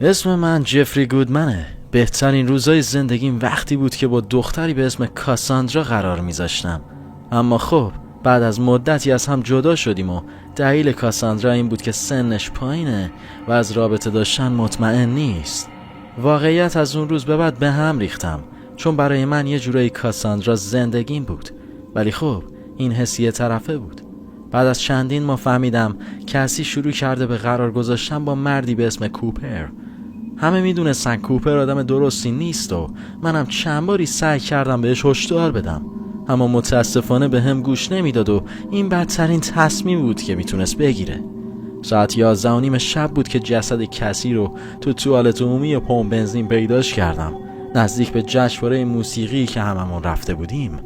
اسم من جفری گودمنه. بهترین روزای زندگیم وقتی بود که با دختری به اسم کاساندرا قرار میذاشتم. اما خب بعد از مدتی از هم جدا شدیم و دلیل کاساندرا این بود که سنش پایینه و از رابطه داشتن مطمئن نیست. واقعیت از اون روز به بعد به هم ریختم، چون برای من یه جورایی کاساندرا زندگیم بود، ولی خب این حس یه طرفه بود. بعد از چندین ماه فهمیدم کسی شروع کرده به قرار گذاشتن با مردی به اسم کوپر. همه میدونستن کوپر آدم درستی نیست و منم چند باری سعی کردم بهش هشدار بدم، اما متاسفانه به هم گوش نمیداد و این بدترین تصمیم بود که میتونست بگیره. ساعت 11:30 شب بود که جسد کسی رو تو توالت عمومی پمپ بنزین پیداش کردم، نزدیک به جشنواره موسیقی که هممون رفته بودیم.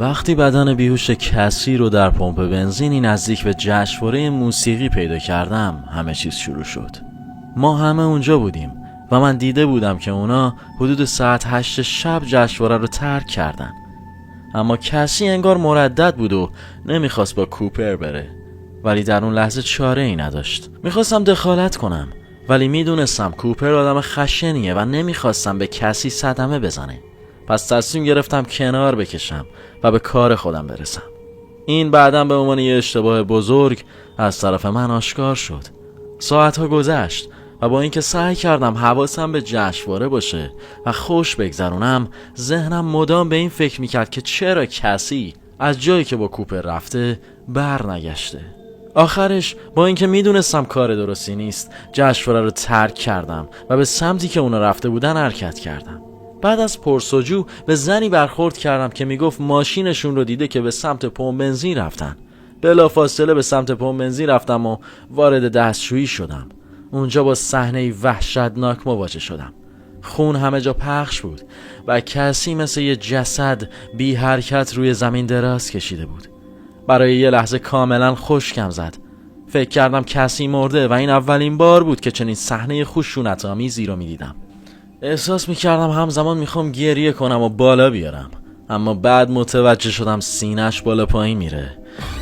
وقتی بدن بیهوش کسی رو در پمپ بنزینی نزدیک به جشنواره موسیقی پیدا کردم، همه چیز شروع شد. ما همه اونجا بودیم و من دیده بودم که اونا حدود ساعت 8 شب جشنواره رو ترک کردن. اما کسی انگار مردد بود و نمیخواست با کوپر بره، ولی در اون لحظه چاره ای نداشت. میخواستم دخالت کنم، ولی میدونستم کوپر آدم خشنیه و نمیخواستم به کسی صدمه بزنه. پس تصمیم گرفتم کنار بکشم و به کار خودم برسم. این بعداً به عنوان یه اشتباه بزرگ از طرف من آشکار شد. ساعتها گذشت و با اینکه سعی کردم حواسم به جشنواره باشه و خوش بگذرونم، ذهنم مدام به این فکر میکرد که چرا کسی از جایی که با کوپر رفته بر نگشته. آخرش با اینکه میدونستم کار درستی نیست، جشنواره رو ترک کردم و به سمتی که اونا رفته بودن حرکت کردم. بعد از پرسجو به زنی برخورد کردم که میگفت ماشینشون رو دیده که به سمت پمپ بنزین رفتن. بلافاصله به سمت پمپ بنزین رفتم و وارد دستشویی شدم. اونجا با صحنه‌ای وحشتناک مواجه شدم. خون همه جا پخش بود و کسی مثل یه جسد بی حرکت روی زمین دراز کشیده بود. برای یه لحظه کاملا خشکم زد. فکر کردم کسی مرده و این اولین بار بود که چنین صحنه خشونت‌آمیزی رو می‌دیدم. احساس می‌کردم همزمان می‌خوام گریه کنم و بالا بیارم، اما بعد متوجه شدم سینه‌اش بالا پایین میره.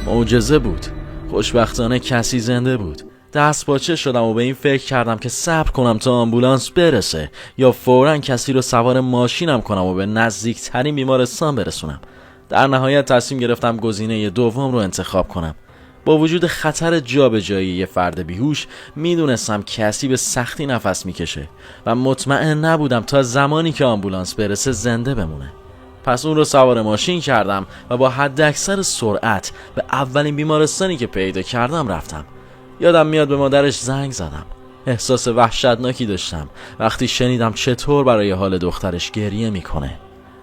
معجزه بود. خوشبختانه کسی زنده بود. دست باچه شدم و به این فکر کردم که صبر کنم تا آمبولانس برسه یا فوراً کسی رو سوار ماشینم کنم و به نزدیکترین بیمارستان برسونم. در نهایت تصمیم گرفتم گزینه دوم رو انتخاب کنم. با وجود خطر جابجایی یه فرد بیهوش، میدونستم کسی به سختی نفس میکشه و مطمئن نبودم تا زمانی که آمبولانس برسه زنده بمونه. پس اون رو سوار ماشین کردم و با حداکثر سرعت به اولین بیمارستانی که پیدا کردم رفتم. یادم میاد به مادرش زنگ زدم. احساس وحشتناکی داشتم وقتی شنیدم چطور برای حال دخترش گریه میکنه.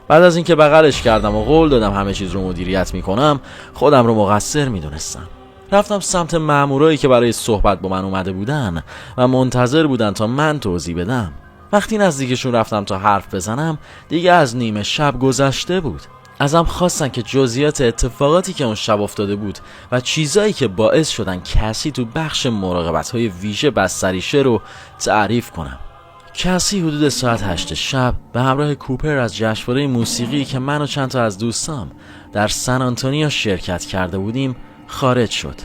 بعد از اینکه بغلش کردم و قول دادم همه چیز رو مدیریت میکنم، خودم رو مقصر میدونستم. رفتم سمت مامورایی که برای صحبت با من اومده بودن و منتظر بودن تا من توضیح بدم. وقتی نزدیکشون رفتم تا حرف بزنم، دیگه از نیمه شب گذشته بود. ازم خواستن که جزئیات اتفاقاتی که اون شب افتاده بود و چیزایی که باعث شدن کسی تو بخش مراقبت‌های ویژه بستری شه رو تعریف کنم. کسی حدود ساعت 8 شب به همراه کوپر از جشنواره موسیقی که من و چند تا از دوستام در سن آنتونیو شرکت کرده بودیم خارج شد.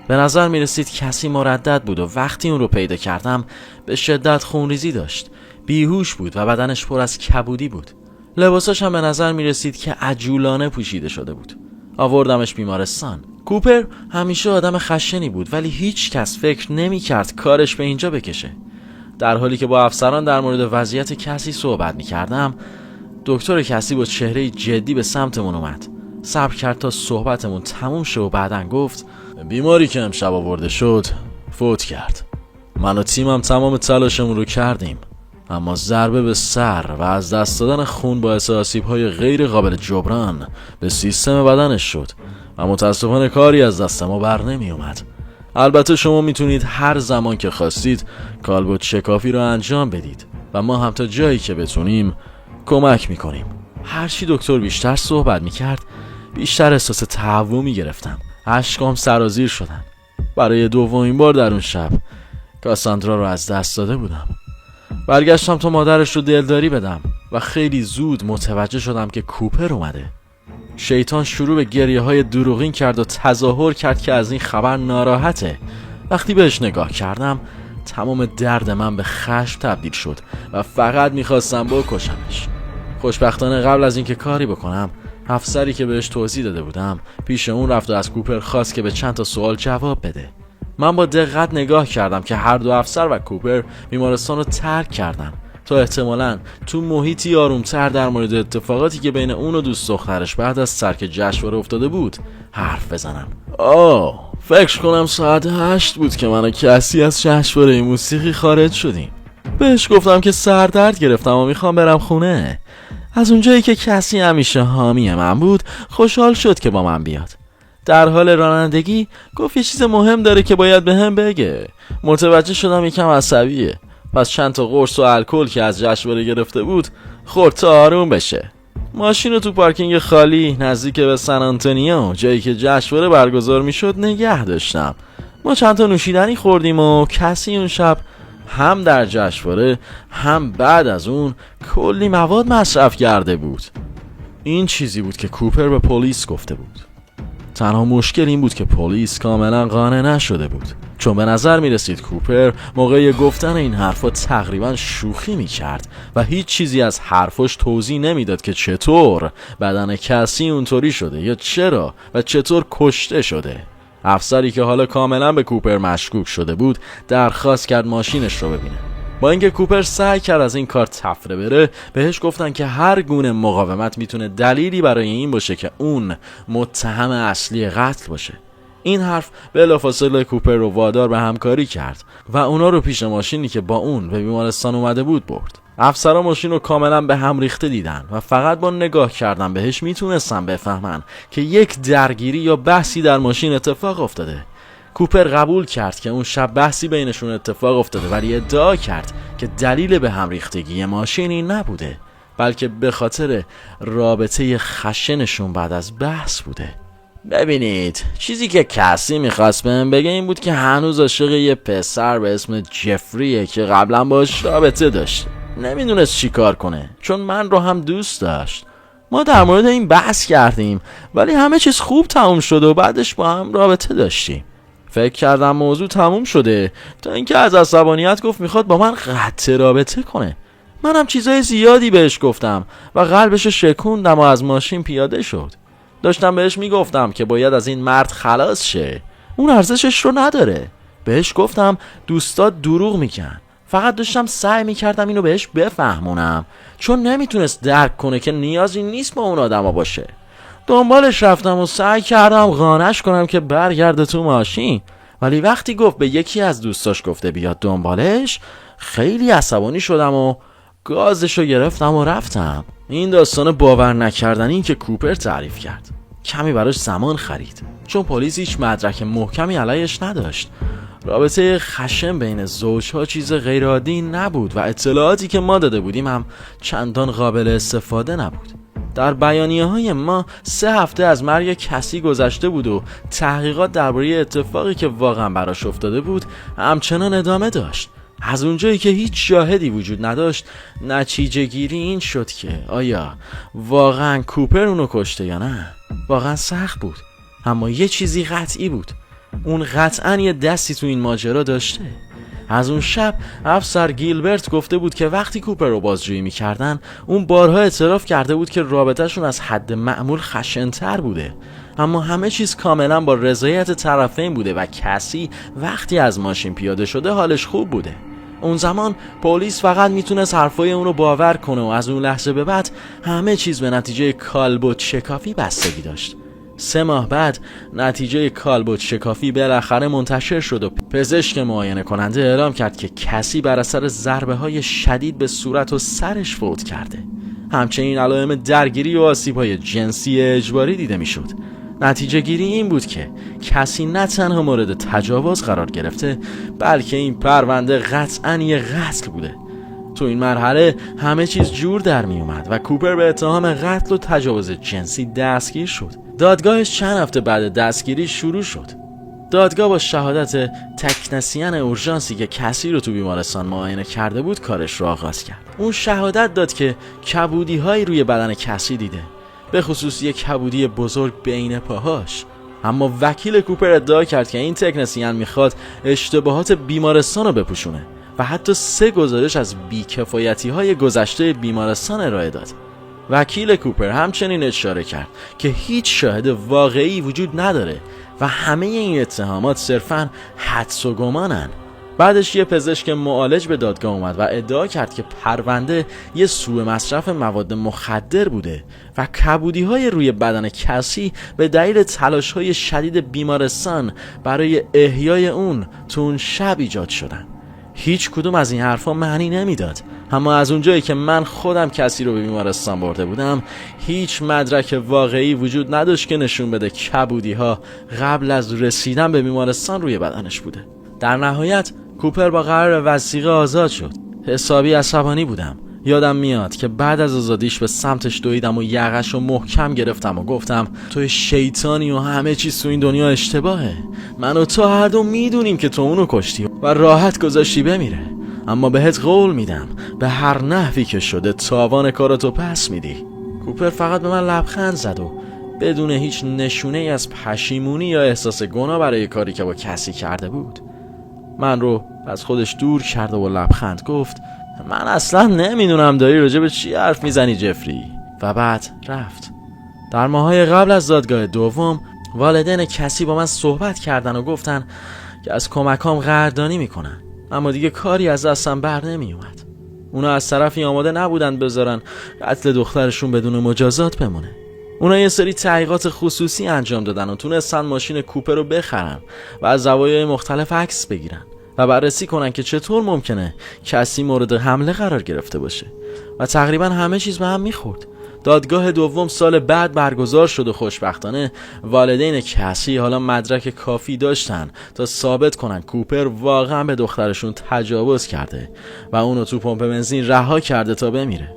به نظر می رسید کسی مردد بود و وقتی اون رو پیدا کردم به شدت خونریزی داشت. بیهوش بود و بدنش پر از کبودی بود. لباساش هم به نظر می رسید که عجولانه پوشیده شده بود. آوردمش بیمارستان. کوپر همیشه آدم خشنی بود، ولی هیچ کس فکر نمی کرد کارش به اینجا بکشه. در حالی که با افسران در مورد وضعیت کسی صحبت می کردم، دکتر کسی با چهره جدی به سمتمون اومد. صبر کرد تا صحبتمون تموم شد و بعدن گفت بیماری که امشب آورده شد فوت کرد. من و تیمم تمام تلاشمون رو کردیم، اما ضربه به سر و از دست دادن خون باعث آسیب‌های غیر قابل جبران به سیستم بدنش شد و متاسفانه کاری از دست ما بر نمی اومد. البته شما میتونید هر زمان که خواستید کالبد شکافی رو انجام بدید و ما هم تا جایی که بتونیم کمک میکنیم. هرچی دکتر بیشتر صحبت میکرد بیشتر احساس تهوع میگرفتم. اشکام سرازیر شدن. برای دومین بار در اون شب کاساندرا رو از دست داده بودم. برگشتم تا مادرش رو دلداری بدم و خیلی زود متوجه شدم که کوپر اومده. شیطان شروع به گریه های دروغین کرد و تظاهر کرد که از این خبر ناراحته. وقتی بهش نگاه کردم تمام درد من به خشم تبدیل شد و فقط میخواستم بکشمش. خوشبختانه قبل از اینکه کاری بکنم، افسری که بهش توضیح داده بودم پیش اون رفت و از کوپر خواست که به چند تا سوال جواب بده. من با دقت نگاه کردم که هر دو افسر و کوپر بیمارستان رو ترک کردن تا احتمالاً تو محیطی آرومتر در مورد اتفاقاتی که بین اون و دوست دخترش بعد از ترک جشنواره افتاده بود حرف بزنن. فکر کنم ساعت 8 بود که من و کسی از جشنواره موسیقی خارج شدیم. بهش گفتم که سردرد گرفتم و میخوام برم خونه. از اونجایی که کسی همیشه حامی من بود خوشحال شد که با من بیاد. در حال رانندگی گفت یه چیز مهم داره که باید به هم بگه. متوجه شدم یکم عصبیه، پس چند تا قرص و الکل که از جشنواره گرفته بود خورد تا آروم بشه. ماشین رو تو پارکینگ خالی نزدیک به سن آنتونیو، جایی که جشنواره برگزار میشد، نگه داشتم. ما چند تا نوشیدنی خوردیم و کسی اون شب هم در جشنواره هم بعد از اون کلی مواد مصرف کرده بود. این چیزی بود که کوپر به پلیس گفته بود. تنها مشکل این بود که پلیس کاملا قانع نشده بود، چون به نظر می رسید کوپر موقع گفتن این حرفا تقریبا شوخی می کرد و هیچ چیزی از حرفاش توضیح نمی داد که چطور بدن کسی اونطوری شده یا چرا و چطور کشته شده. افسری که حالا کاملا به کوپر مشکوک شده بود درخواست کرد ماشینش رو ببینه. با اینکه کوپر سعی کرد از این کار تفره بره، بهش گفتن که هر گونه مقاومت میتونه دلیلی برای این باشه که اون متهم اصلی قتل باشه. این حرف بلافاصله کوپر رو وادار به همکاری کرد و اونا رو پیش ماشینی که با اون به بیمارستان اومده بود برد. افسرها ماشین رو کاملا به هم ریخته دیدن و فقط با نگاه کردن بهش میتونستن بفهمن که یک درگیری یا بحثی در ماشین اتفاق افتاده. کوپر قبول کرد که اون شب بحثی بینشون اتفاق افتاده، ولی ادعا کرد که دلیل به هم ریختگی ماشین این نبوده، بلکه به خاطر رابطه خشنشون بعد از بحث بوده. ببینید، چیزی که کسی میخواست بهم بگه این بود که هنوز عاشق یه پسر به اسم جفریه که قبلا باش رابطه داشت. نمیدونست چی کار کنه، چون من رو هم دوست داشت. ما در مورد این بحث کردیم، ولی همه چیز خوب تموم شده و بعدش با هم رابطه داشتیم. فکر کردم موضوع تموم شده تا اینکه از عصبانیت گفت میخواد با من قطع رابطه کنه. منم چیزای زیادی بهش گفتم و قلبشو شکوندم و از ماشین پیاده شد. داشتم بهش میگفتم که باید از این مرد خلاص شه، اون ارزشش رو نداره. بهش گفتم دوستات دروغ میگن. فقط داشتم سعی میکردم اینو بهش بفهمونم، چون نمیتونست درک کنه که نیازی نیست با اون آدما باشه. دنبالش رفتم و سعی کردم قانعش کنم که برگرده تو ماشین، ولی وقتی گفت به یکی از دوستاش گفته بیاد دنبالش، خیلی عصبانی شدم و گازشو گرفتم و رفتم. این داستان باور نکردنی که کوپر تعریف کرد کمی براش زمان خرید، چون پلیس هیچ مدرک محکمی علیش نداشت. رابطه خشن بین زوجها چیز غیرعادی نبود و اطلاعاتی که ما داده بودیم هم چندان قابل استفاده نبود. در بیانیه‌های ما 3 هفته از مرگ کسی گذشته بود و تحقیقات درباره اتفاقی که واقعا براش افتاده بود همچنان ادامه داشت. از اونجایی که هیچ شاهدی وجود نداشت، نتیجه گیری این شد که آیا واقعا کوپر اونو کشته یا نه. واقعا سخت بود، اما یه چیزی قطعی بود، اون قطعا یه دستی تو این ماجرا داشته. از اون شب افسر گیلبرت گفته بود که وقتی کوپر رو بازجویی می‌کردن، اون بارها اعتراف کرده بود که رابطه‌شون از حد معمول خشن‌تر بوده، اما همه چیز کاملا با رضایت طرفین بوده و کسی وقتی از ماشین پیاده شده حالش خوب بوده. اون زمان پلیس فقط میتونست حرفای اون رو باور کنه و از اون لحظه به بعد همه چیز به نتیجه کالبد شکافی بستگی داشت. 3 ماه بعد نتیجه کالبد شکافی بالاخره منتشر شد و پزشک معاینه کننده اعلام کرد که کسی بر اثر ضربه های شدید به صورت و سرش فوت کرده. همچنین علائم درگیری و آسیب‌های جنسی اجباری دیده میشد. نتیجه گیری این بود که کسی نه تنها مورد تجاوز قرار گرفته، بلکه این پرونده قطعاً یه قتل بوده. تو این مرحله همه چیز جور در می اومد و کوپر به اتهام قتل و تجاوز جنسی دستگیر شد. دادگاهش چند هفته بعد دستگیری شروع شد. دادگاه با شهادت تکنسین اورژانسی که کسی رو تو بیمارستان معاینه کرده بود کارش رو آغاز کرد. اون شهادت داد که کبودی هایی روی بدن کسی دیده، به خصوص یک کبودی بزرگ بین پاهاش. اما وکیل کوپر ادعا کرد که این تکنسین میخواد اشتباهات بیمارستان رو بپوشونه و حتی 3 گزارش از بیکفایتی‌های گذشته بیمارستان ارائه داد. وکیل کوپر همچنین اشاره کرد که هیچ شاهد واقعی وجود نداره و همه این اتهامات صرفاً حدس و گمانن. بعدش یه پزشک معالج به دادگاه اومد و ادعا کرد که پرونده یه سوء مصرف مواد مخدر بوده و کبودی‌های روی بدن کسی به دلیل تلاش‌های شدید بیمارستان برای احیای اون تو اون شب ایجاد شدن. هیچ کدوم از این حرفا معنی نمیداد، اما از اونجایی که من خودم کسی رو به بیمارستان برده بودم هیچ مدرک واقعی وجود نداشت که نشون بده کبودی‌ها قبل از رسیدن به بیمارستان روی بدنش بوده. در نهایت کوپر با قرار وثیقه آزاد شد. حسابی عصبانی بودم. یادم میاد که بعد از آزادیش به سمتش دویدم و یقش رو محکم گرفتم و گفتم تو شیطانی و همه چیز تو این دنیا اشتباهه. من و تو هر دو میدونیم که تو اونو کشتی و راحت گذاشتی بمیره، اما بهت قول میدم به هر نحوی که شده تاوان کاراتو پس میدی. کوپر فقط به من لبخند زد و بدون هیچ نشونه ای از پشیمونی یا احساس گناه برای کاری که با کسی کرده بود من رو از خودش دور کرد و با لبخند گفت من اصلا نمیدونم داری راجع به چی حرف میزنی جفری، و بعد رفت. در ماهای قبل از دادگاه دوم والدین کسی با من صحبت کردن و گفتن که از کمکام قدردانی میکنن، اما دیگه کاری از دستم بر نمیومد. اونا از طرفی آماده نبودن بذارن قتل دخترشون بدون مجازات بمونه. اونا یه سری تحقیقات خصوصی انجام دادن و تونستن ماشین کوپر رو بخرن و از زوایای مختلف عکس بگیرن و بررسی کنن که چطور ممکنه کسی مورد حمله قرار گرفته باشه و تقریبا همه چیز به هم میخورد. دادگاه دوم سال بعد برگزار شد و خوشبختانه والدین کسی حالا مدرک کافی داشتن تا ثابت کنن کوپر واقعا به دخترشون تجاوز کرده و اونو تو پمپ بنزین رها کرده تا بمیره.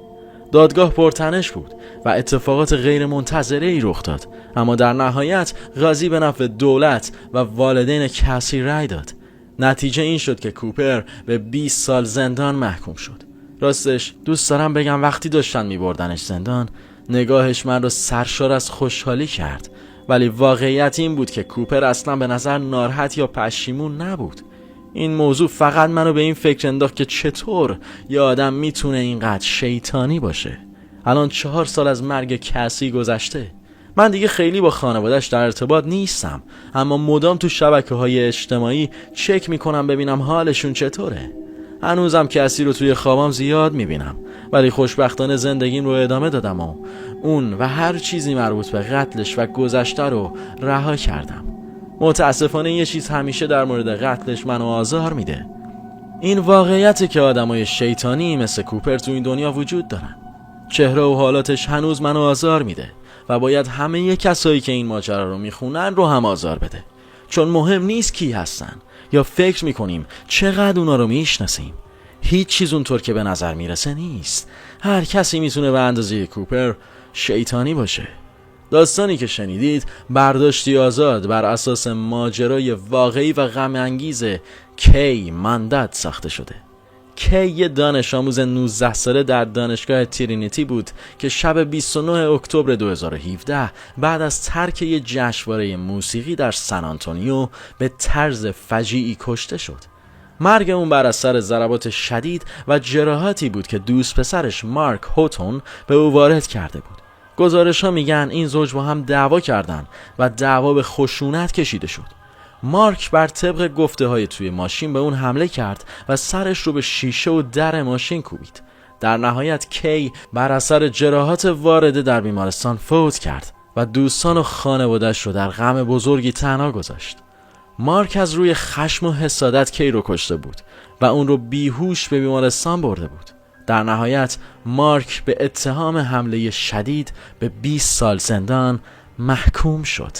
دادگاه پرتنش بود و اتفاقات غیر منتظره ای رخ داد، اما در نهایت قاضی به نفع دولت و والدین کسی رأی داد. نتیجه این شد که کوپر به 20 سال زندان محکوم شد. راستش دوست دارم بگم وقتی داشتن میبردنش زندان نگاهش من رو سرشار از خوشحالی کرد، ولی واقعیت این بود که کوپر اصلا به نظر ناراحت یا پشیمون نبود. این موضوع فقط منو به این فکر انداخت که چطور یه آدم میتونه اینقدر شیطانی باشه. الان 4 سال از مرگ کسی گذشته. من دیگه خیلی با خانواده‌اش در ارتباط نیستم، اما مدام تو شبکه‌های اجتماعی چک میکنم ببینم حالشون چطوره. هنوزم کسی رو توی خوابم زیاد میبینم، ولی خوشبختانه زندگیم رو ادامه دادم و اون و هر چیزی مربوط به قتلش و گذشته رو رها کردم. متاسفانه یه چیز همیشه در مورد قتلش منو آزار میده. این واقعیته که آدمای شیطانی مثل کوپر تو این دنیا وجود دارن. چهره و حالاتش هنوز منو آزار میده و باید همه کسایی که این ماجرا رو میخونن رو هم آزار بده، چون مهم نیست کی هستن یا فکر میکنیم چقدر اونا رو میشناسیم. هیچ چیز اونطور که به نظر میرسه نیست. هر کسی میتونه به اندازه کوپر شیطانی باشه. داستانی که شنیدید برداشتی آزاد بر اساس ماجرای واقعی و غم انگیز کی ماندت ساخته شده. کی یه دانش آموز 19 ساله در دانشگاه ترینیتی بود که شب 29 اکتبر 2017 بعد از ترک یه جشنواره موسیقی در سن آنتونیو به طرز فجیعی کشته شد. مرگ اون بر اثر ضربات شدید و جراحاتی بود که دوست پسرش مارک هوتون به او وارد کرده بود. گزارش ها میگن این زوج با هم دعوا کردن و دعوا به خشونت کشیده شد. مارک بر طبق گفته های توی ماشین به اون حمله کرد و سرش رو به شیشه و در ماشین کوبید. در نهایت کی بر اثر جراحات وارده در بیمارستان فوت کرد و دوستان و خانواده‌اش رو در غم بزرگی تنها گذاشت. مارک از روی خشم و حسادت کی رو کشته بود و اون رو بیهوش به بیمارستان برده بود. در نهایت مارک به اتهام حمله شدید به 20 سال زندان محکوم شد.